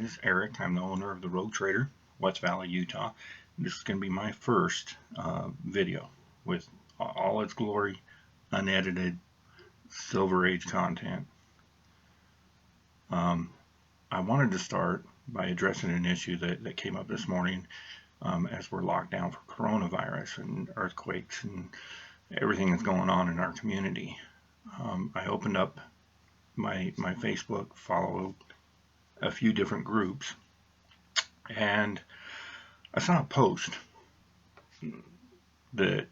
name is Eric. I'm the owner of the Rogue Trader, West Valley, Utah. This is going to be my first video with all its glory, unedited, Silver Age content. I wanted to start by addressing an issue that came up this morning as we're locked down for coronavirus and earthquakes and everything that's going on in our community. I opened up my Facebook, followed a few different groups, and I saw a post that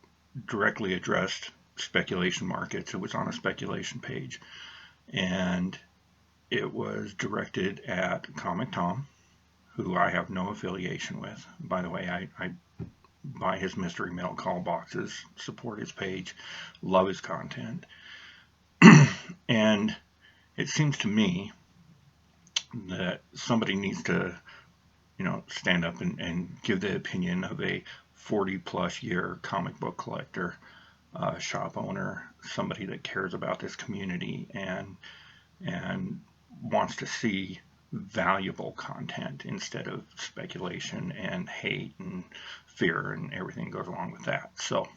directly addressed speculation markets. It was on a speculation page, and it was directed at Comic Tom, who I have no affiliation with. By the way, I buy his mystery mail call boxes, support his page, love his content. And it seems to me that somebody needs to, stand up and give the opinion of a 40-plus year comic book collector, shop owner, somebody that cares about this community and wants to see valuable content instead of speculation and hate and fear and everything that goes along with that. So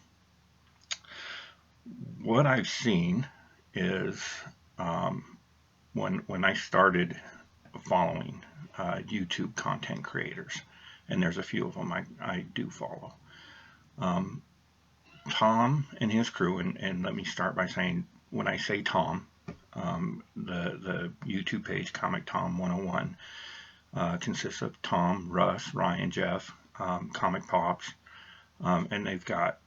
what I've seen is when I started following YouTube content creators, and there's a few of them I do follow. Tom and his crew, and let me start by saying, when I say Tom, the YouTube page Comic Tom 101 consists of Tom, Russ, Ryan, Jeff, Comic Pops, and they've got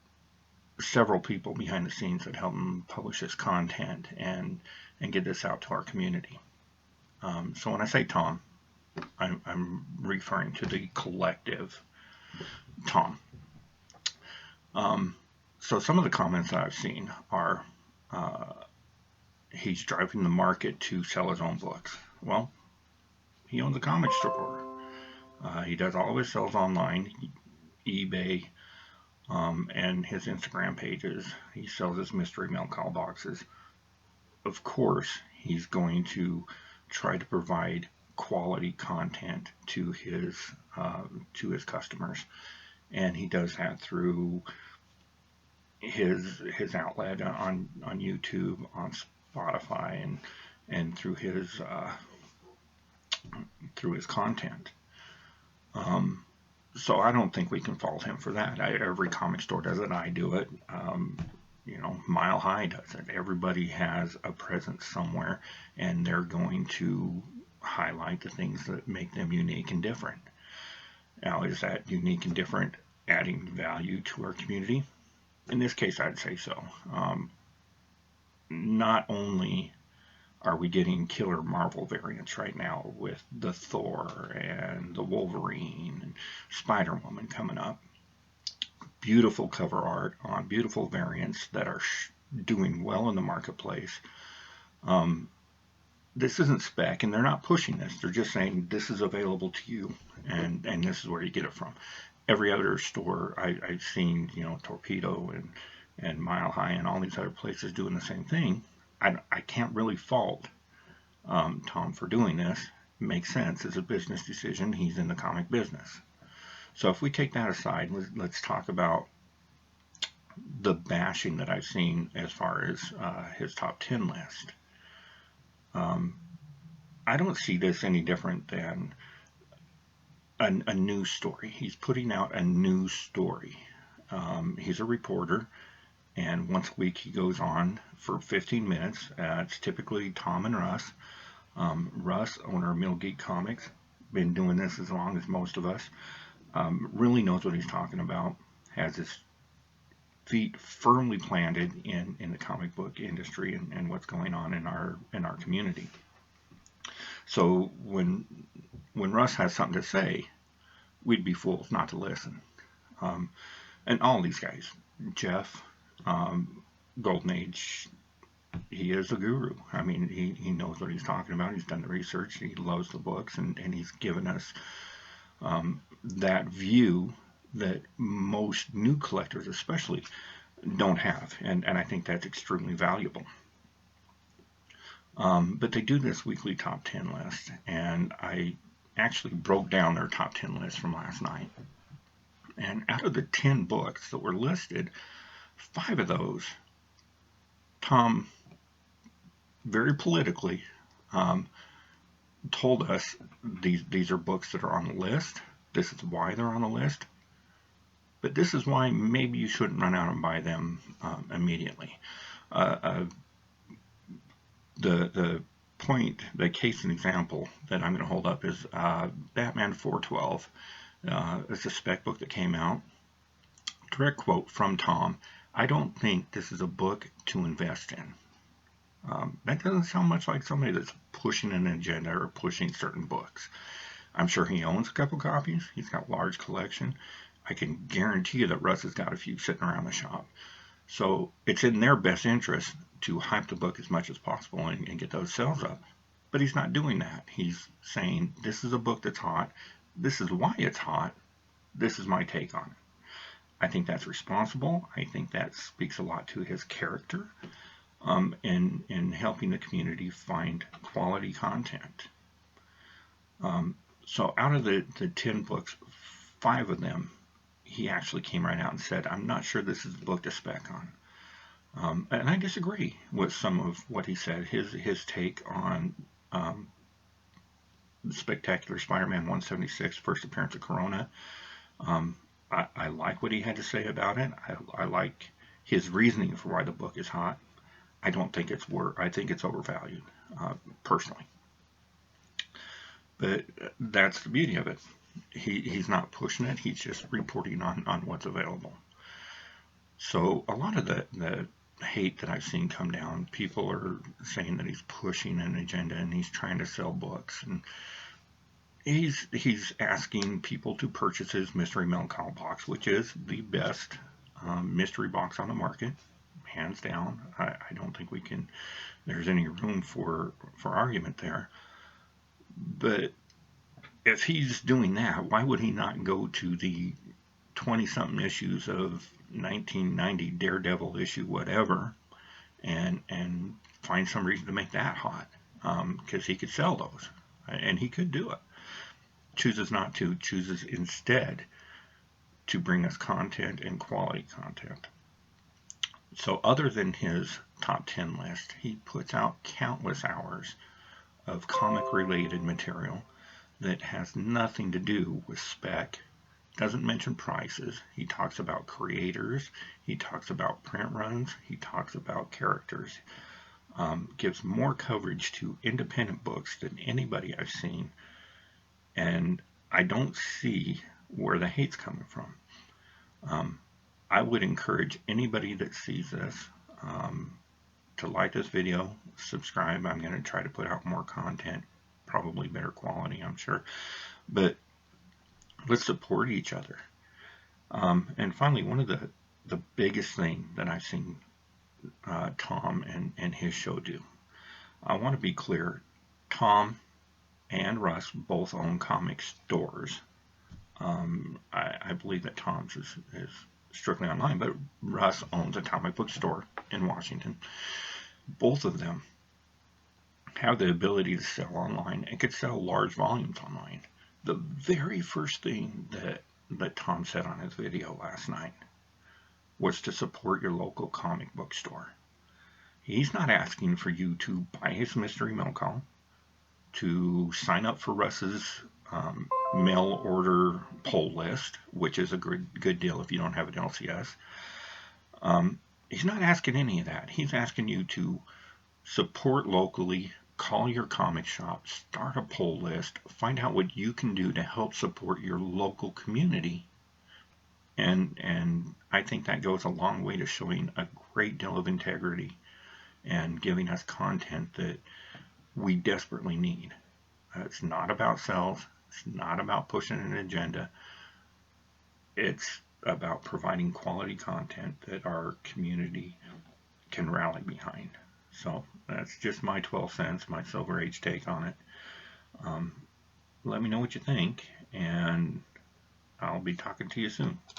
several people behind the scenes that help them publish this content and get this out to our community. So when I say Tom, I'm referring to the collective Tom. So some of the comments that I've seen are he's driving the market to sell his own books. Well, he owns a comic store. He does all of his sales online, eBay, and his Instagram pages. He sells his mystery mail call boxes. Of course, he's going to try to provide quality content to his customers, and he does that through his outlet on YouTube, on Spotify, and through his content. So I don't think we can fault him for that. Every comic store does it. I do it. Mile High does it. Everybody has a presence somewhere, and they're going to highlight the things that make them unique and different. Now, is that unique and different adding value to our community? In this case, I'd say so. Not only are we getting killer Marvel variants right now with the Thor and the Wolverine and Spider-Woman coming up, beautiful cover art on beautiful variants that are doing well in the marketplace. This isn't spec, and they're not pushing this. They're just saying this is available to you, and this is where you get it from. Every other store I've seen, Torpedo and Mile High and all these other places doing the same thing. I can't really fault Tom for doing this. It makes sense. It's a business decision. He's in the comic business. So if we take that aside, let's talk about the bashing that I've seen as far as his top 10 list. I don't see this any different than a news story. He's putting out a news story. He's a reporter, and once a week he goes on for 15 minutes. It's typically Tom and Russ. Russ, owner of Mill Geek Comics, been doing this as long as most of us. Really knows what he's talking about. Has his feet firmly planted in the comic book industry and what's going on in our community. So when Russ has something to say, we'd be fools not to listen. And all these guys, Jeff, Golden Age, he is a guru. I mean, he knows what he's talking about. He's done the research. He loves the books, and he's given us that view that most new collectors especially don't have, and I think that's extremely valuable. But they do this weekly top 10 list, and I actually broke down their top 10 list from last night. And out of the 10 books that were listed, 5 of those, Tom very politically told us these are books that are on the list. This is why they're on the list. But this is why maybe you shouldn't run out and buy them immediately. The point, the case and example that I'm going to hold up is Batman 412. It's a spec book that came out. Direct quote from Tom: "I don't think this is a book to invest in." That doesn't sound much like somebody that's pushing an agenda or pushing certain books. I'm sure he owns a couple copies. He's got a large collection. I can guarantee you that Russ has got a few sitting around the shop. So it's in their best interest to hype the book as much as possible and get those sales up. But he's not doing that. He's saying, this is a book that's hot. This is why it's hot. This is my take on it. I think that's responsible. I think that speaks a lot to his character in helping the community find quality content. So out of the 10 books, 5 of them, he actually came right out and said, I'm not sure this is the book to spec on. And I disagree with some of what he said. His take on Spectacular Spider-Man 176, first appearance of Corona, I like what he had to say about it. I like his reasoning for why the book is hot. I don't think it's I think it's overvalued, personally. But that's the beauty of it. He's not pushing it. He's just reporting on what's available. So a lot of the hate that I've seen come down, people are saying that he's pushing an agenda and he's trying to sell books. And he's asking people to purchase his Mystery Mail Call box, which is the best mystery box on the market, hands down. I don't think there's any room for argument there. But if he's doing that, why would he not go to the 20-something issues of 1990 Daredevil issue, whatever, and find some reason to make that hot? Because he could sell those, and he could do it. Chooses not to, chooses instead to bring us content and quality content. So other than his top 10 list, he puts out countless hours of comic-related material that has nothing to do with spec, doesn't mention prices. He talks about creators, he talks about print runs, he talks about characters, gives more coverage to independent books than anybody I've seen, and I don't see where the hate's coming from. I would encourage anybody that sees this to like this video, subscribe. I'm going to try to put out more content, probably better quality, I'm sure. But let's support each other. And finally, one of the biggest thing that I've seen Tom and his show do, I want to be clear, Tom and Russ both own comic stores. I believe that Tom's is strictly online, but Russ owns a comic book store in Washington. Both of them have the ability to sell online and could sell large volumes online. The very first thing that Tom said on his video last night was to support your local comic book store. He's not asking for you to buy his Mystery Mail Call, to sign up for Russ's mail order poll list, which is a good deal if you don't have an LCS. He's not asking any of that. He's asking you to support locally, call your comic shop, start a poll list, find out what you can do to help support your local community. And I think that goes a long way to showing a great deal of integrity and giving us content that we desperately need. It's not about sales. It's not about pushing an agenda. It's about providing quality content that our community can rally behind. So that's just my 12 cents, my Silver Age take on it. Let me know what you think, and I'll be talking to you soon.